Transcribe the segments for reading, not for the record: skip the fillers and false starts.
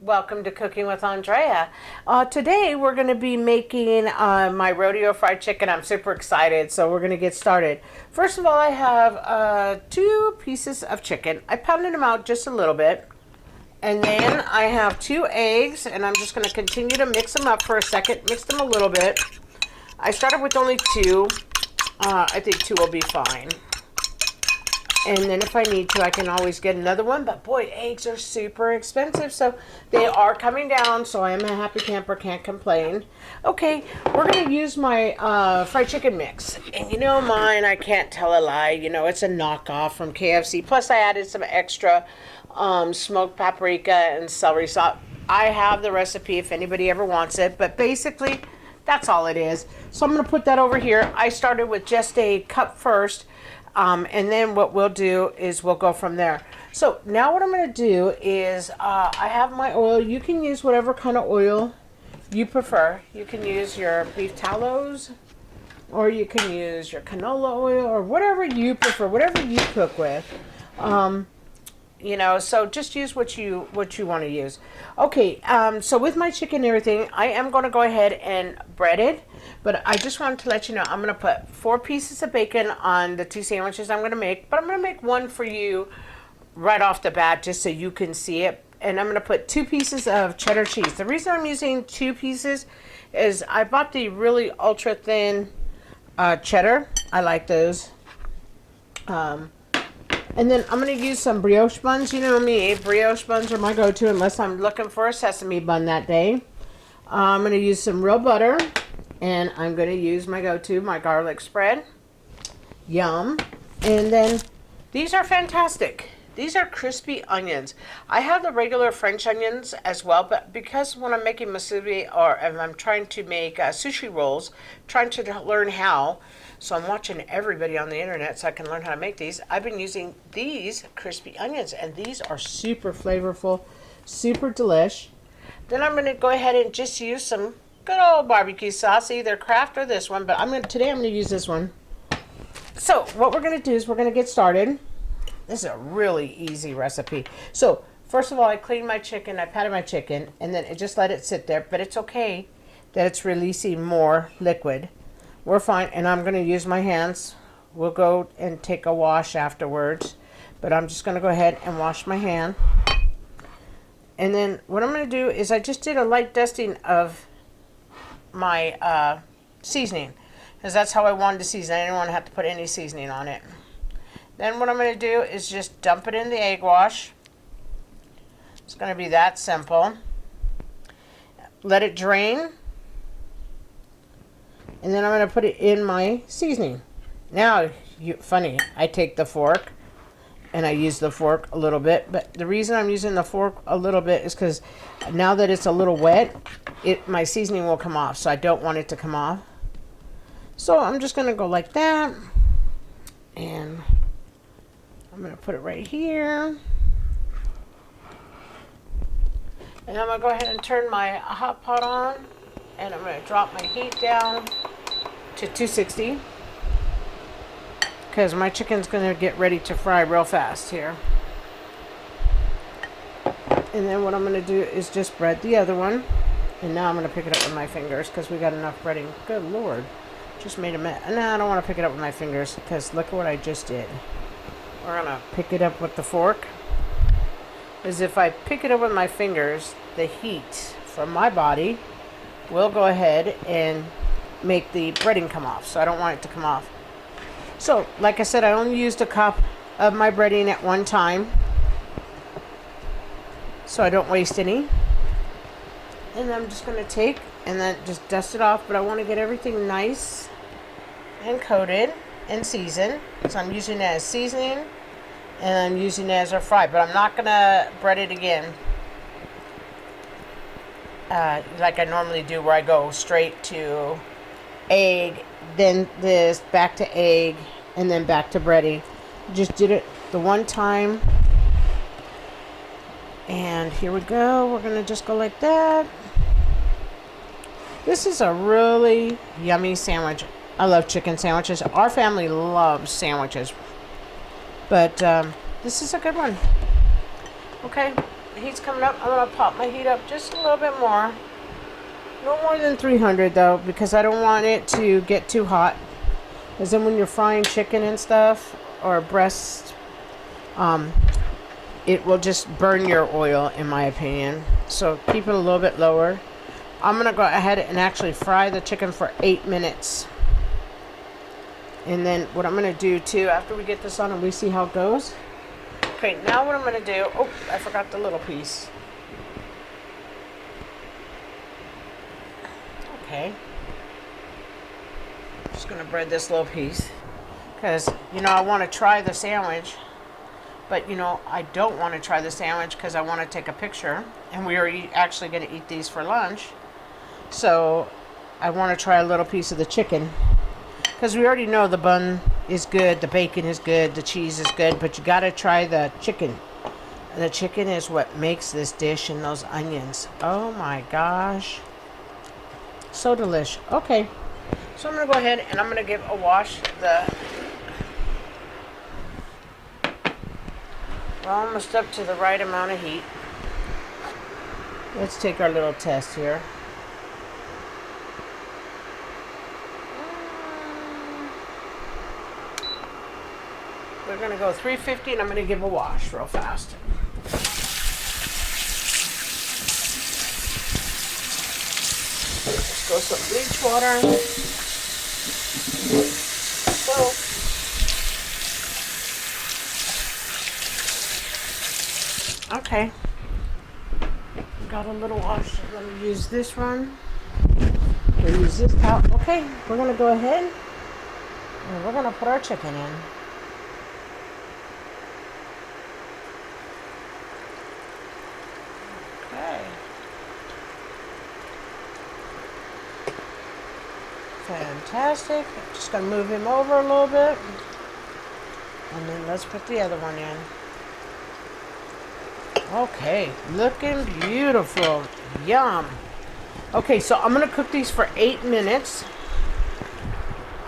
Welcome to Cooking with Andrea. Today we're going to be making my rodeo fried chicken. I'm super excited, so we're going to get started. First of all, I have 2 pieces of chicken. I pounded them out just a little bit. And then I have 2 eggs, and I'm just going to continue to mix them up for a second. Mix them a little bit. I started with only 2. I think 2 will be fine. And then if I need to, I can always get another one. But boy, eggs are super expensive. So they are coming down. So I am a happy camper, can't complain. Okay, we're going to use my fried chicken mix. And you know mine, I can't tell a lie. You know, it's a knockoff from KFC. Plus I added some extra smoked paprika and celery salt. I have the recipe if anybody ever wants it. But basically, that's all it is. So I'm going to put that over here. I started with just a cup first. And then what we'll do is we'll go from there. So now what I'm going to do is I have my oil. You can use whatever kind of oil you prefer. You can use your beef tallows, or you can use your canola oil, or whatever you prefer, whatever you cook with. You know, so just use what you want to use. Okay, so with my chicken and everything, I am going to go ahead and bread it. But I just wanted to let you know, I'm going to put 4 pieces of bacon on the 2 sandwiches I'm going to make. But I'm going to make one for you right off the bat just so you can see it. And I'm going to put 2 pieces of cheddar cheese. The reason I'm using 2 pieces is I bought the really ultra thin cheddar. I like those. And then I'm going to use some brioche buns. You know me, brioche buns are my go-to unless I'm looking for a sesame bun that day. I'm going to use some real butter. And I'm going to use my go-to, my garlic spread. Yum. And then these are fantastic. These are crispy onions. I have the regular French onions as well, but because when I'm making musubi or if I'm trying to make sushi rolls, trying to learn how, so I'm watching everybody on the internet so I can learn how to make these, I've been using these crispy onions, and these are super flavorful, super delish. Then I'm going to go ahead and just use some good old barbecue sauce, either Kraft or this one, but today I'm going to use this one. So what we're going to do is we're going to get started. This is a really easy recipe. So first of all, I cleaned my chicken, I patted my chicken, and then I just let it sit there, but it's okay that it's releasing more liquid. We're fine, and I'm going to use my hands. We'll go and take a wash afterwards, but I'm just going to go ahead and wash my hand. And then what I'm going to do is I just did a light dusting of my seasoning, because that's how I wanted to season. I didn't want to have to put any seasoning on it. Then what I'm going to do is just dump it in the egg wash. It's going to be that simple. Let it drain. And then I'm going to put it in my seasoning. Now, funny, I take the fork and I use the fork a little bit. But the reason I'm using the fork a little bit is because now that it's a little wet, my seasoning will come off. So I don't want it to come off. So I'm just going to go like that. And I'm going to put it right here. And I'm going to go ahead and turn my hot pot on. And I'm going to drop my heat down to 260. Because my chicken's going to get ready to fry real fast here. And then what I'm going to do is just spread the other one. And now I'm going to pick it up with my fingers because we got enough breading. Good Lord. Just made a mess. No, I don't want to pick it up with my fingers because look at what I just did. We're going to pick it up with the fork. Because if I pick it up with my fingers, the heat from my body will go ahead and make the breading come off. So I don't want it to come off. So, like I said, I only used a cup of my breading at one time, so I don't waste any. And I'm just going to take and then just dust it off, but I want to get everything nice and coated and seasoned. So I'm using it as seasoning, and I'm using it as a fry, but I'm not going to bread it again like I normally do, where I go straight to egg, then this, back to egg, and then back to breading. Just did it the one time. And here we go. We're going to just go like that. This is a really yummy sandwich. I love chicken sandwiches. Our family loves sandwiches. But this is a good one. Okay. heat's coming up. I'm gonna pop my heat up just a little bit more. No more than 300 though, because I don't want it to get too hot. Because then when you're frying chicken and stuff, or breast, it will just burn your oil, in my opinion. So keep it a little bit lower. I'm gonna go ahead and actually fry the chicken for 8 minutes. And then what I'm gonna do too, after we get this on and we see how it goes. Okay, now what I'm gonna do, oh, I forgot the little piece. Okay. Just gonna bread this little piece. Because, you know, I wanna try the sandwich. But, you know, I don't wanna try the sandwich because I wanna take a picture. And we are actually gonna eat these for lunch. So, I wanna try a little piece of the chicken. Because we already know the bun is good, the bacon is good, the cheese is good, but you gotta try the chicken. The chicken is what makes this dish, and those onions. Oh my gosh. So delish. Okay. So I'm gonna go ahead and I'm gonna give a wash the... We're almost up to the right amount of heat. Let's take our little test here. We're gonna go 350 and I'm gonna give a wash real fast. Let's go some bleach water. So, okay. Got a little wash. So let me use this one. We'll use this towel. Okay, we're gonna go ahead and we're gonna put our chicken in. Fantastic. Just gonna move him over a little bit. And then let's put the other one in. Okay, looking beautiful. Yum. Okay, so I'm gonna cook these for 8 minutes.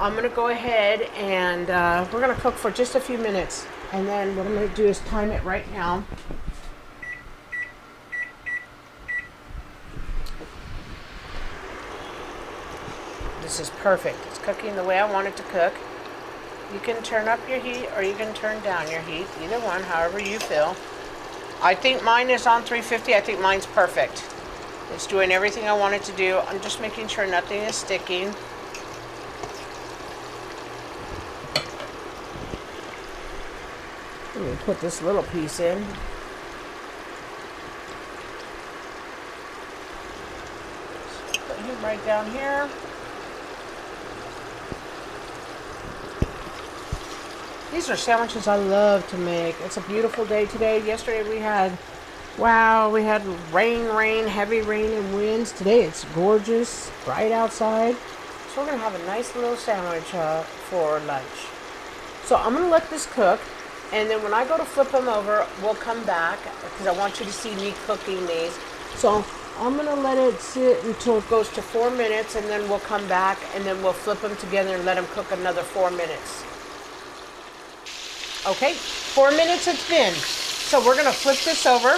I'm gonna go ahead and we're gonna cook for just a few minutes. And then what I'm gonna do is time it right now. This is perfect. It's cooking the way I want it to cook. You can turn up your heat or you can turn down your heat. Either one, however you feel. I think mine is on 350. I think mine's perfect. It's doing everything I want it to do. I'm just making sure nothing is sticking. Let me put this little piece in. Put him right down here. These are sandwiches I love to make. It's a beautiful day today. Yesterday we had, wow, we had rain, heavy rain and winds. Today it's gorgeous, bright outside. So we're going to have a nice little sandwich for lunch. So I'm going to let this cook. And then when I go to flip them over, we'll come back because I want you to see me cooking these. So I'm going to let it sit until it goes to 4 minutes, and then we'll come back and then we'll flip them together and let them cook another 4 minutes. Okay, 4 minutes it's been. So we're gonna flip this over.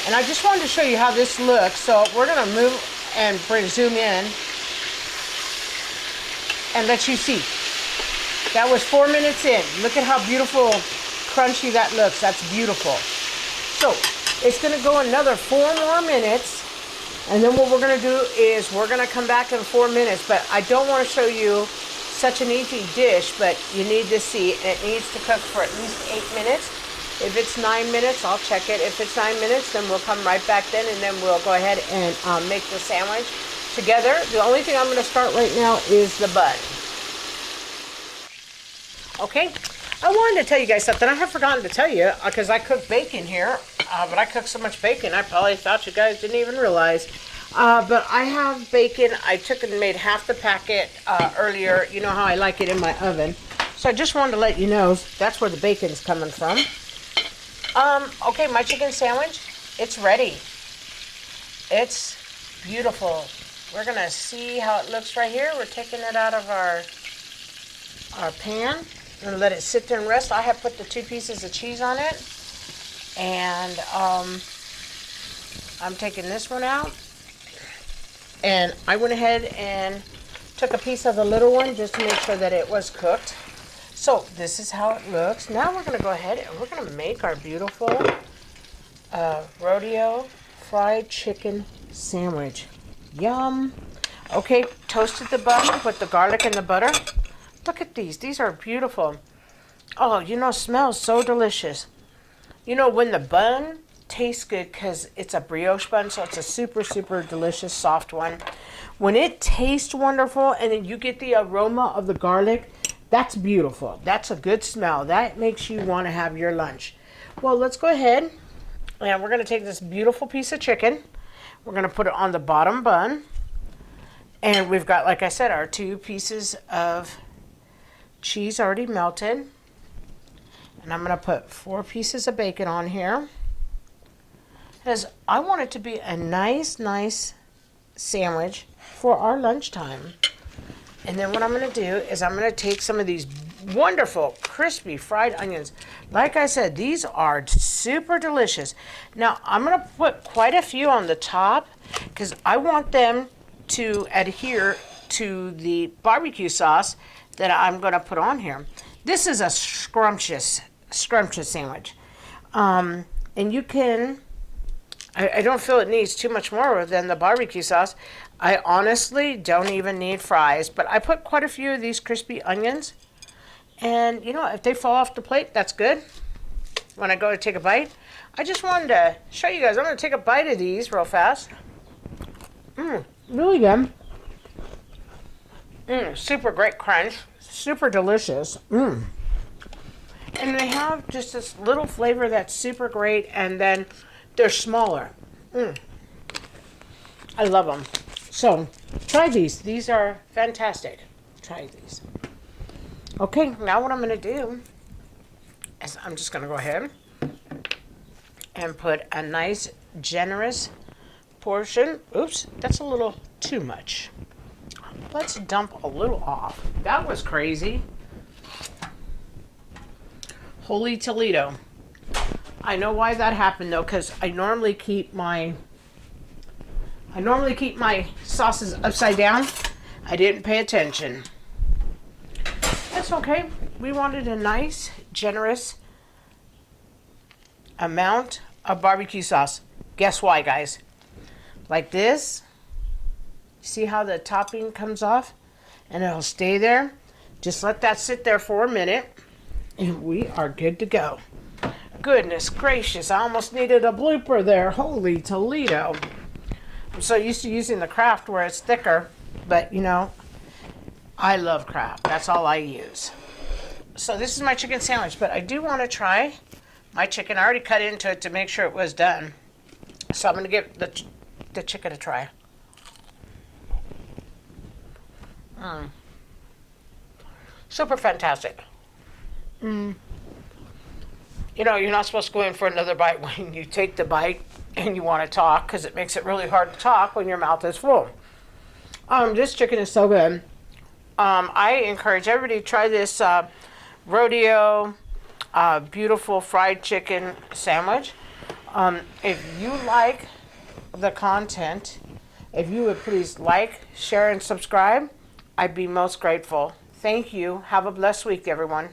And I just wanted to show you how this looks. So we're gonna move and zoom in and let you see. That was 4 minutes in. Look at how beautiful, crunchy that looks. That's beautiful. So it's gonna go another 4 more minutes. And then what we're gonna do is we're gonna come back in 4 minutes, but I don't wanna show you such an easy dish, but you need to see it needs to cook for at least 8 minutes. If it's 9 minutes, I'll check it. If it's 9 minutes, then we'll come right back then, and then we'll go ahead and make the sandwich together. The only thing I'm going to start right now is the bun. Okay, I wanted to tell you guys something. I have forgotten to tell you because I cooked bacon here, but I cooked so much bacon I probably thought you guys didn't even realize. But I have bacon. I took and made half the packet earlier. You know how I like it in my oven. So I just wanted to let you know that's where the bacon's coming from. Okay, my chicken sandwich, it's ready. It's beautiful. We're going to see how it looks right here. We're taking it out of our pan and let it sit there and rest. I have put the 2 pieces of cheese on it. And I'm taking this one out. And I went ahead and took a piece of the little one just to make sure that it was cooked. So this is how it looks. Now we're going to go ahead and we're going to make our beautiful rodeo fried chicken sandwich. Yum. Okay, toasted the bun with the garlic and the butter. Look at these. These are beautiful. Oh, you know, smells so delicious. You know, when the bun tastes good, because it's a brioche bun, so it's a super, super delicious, soft one. When it tastes wonderful and then you get the aroma of the garlic, that's beautiful. That's a good smell. That makes you want to have your lunch. Well, let's go ahead and we're going to take this beautiful piece of chicken. We're going to put it on the bottom bun. And we've got, like I said, our 2 pieces of cheese already melted. And I'm going to put 4 pieces of bacon on here. Because I want it to be a nice, nice sandwich for our lunchtime. And then what I'm going to do is I'm going to take some of these wonderful, crispy fried onions. Like I said, these are super delicious. Now, I'm going to put quite a few on the top because I want them to adhere to the barbecue sauce that I'm going to put on here. This is a scrumptious sandwich. And you can, I don't feel it needs too much more than the barbecue sauce. I honestly don't even need fries, but I put quite a few of these crispy onions. And, you know, if they fall off the plate, that's good. When I go to take a bite, I just wanted to show you guys. I'm going to take a bite of these real fast. Really good. Super great crunch. Super delicious. And they have just this little flavor that's super great, and then they're smaller. I love them. So, try these. These are fantastic. Try these. Okay, now what I'm going to do is I'm just going to go ahead and put a nice, generous portion. Oops, that's a little too much. Let's dump a little off. That was crazy. Holy Toledo. I know why that happened though, because I normally keep my sauces upside down. I didn't pay attention. That's okay. We wanted a nice, generous amount of barbecue sauce. Guess why, guys? Like this. See how the topping comes off? And it'll stay there. Just let that sit there for a minute. And we are good to go. Goodness gracious, I almost needed a blooper there. Holy Toledo. I'm so used to using the Kraft where it's thicker. But, you know, I love Kraft. That's all I use. So this is my chicken sandwich. But I do want to try my chicken. I already cut into it to make sure it was done. So I'm going to give the chicken a try. Super fantastic. You know, you're not supposed to go in for another bite when you take the bite and you want to talk, because it makes it really hard to talk when your mouth is full. This chicken is so good. I encourage everybody to try this Rodeo beautiful fried chicken sandwich. If you like the content, if you would please like, share, and subscribe, I'd be most grateful. Thank you. Have a blessed week, everyone.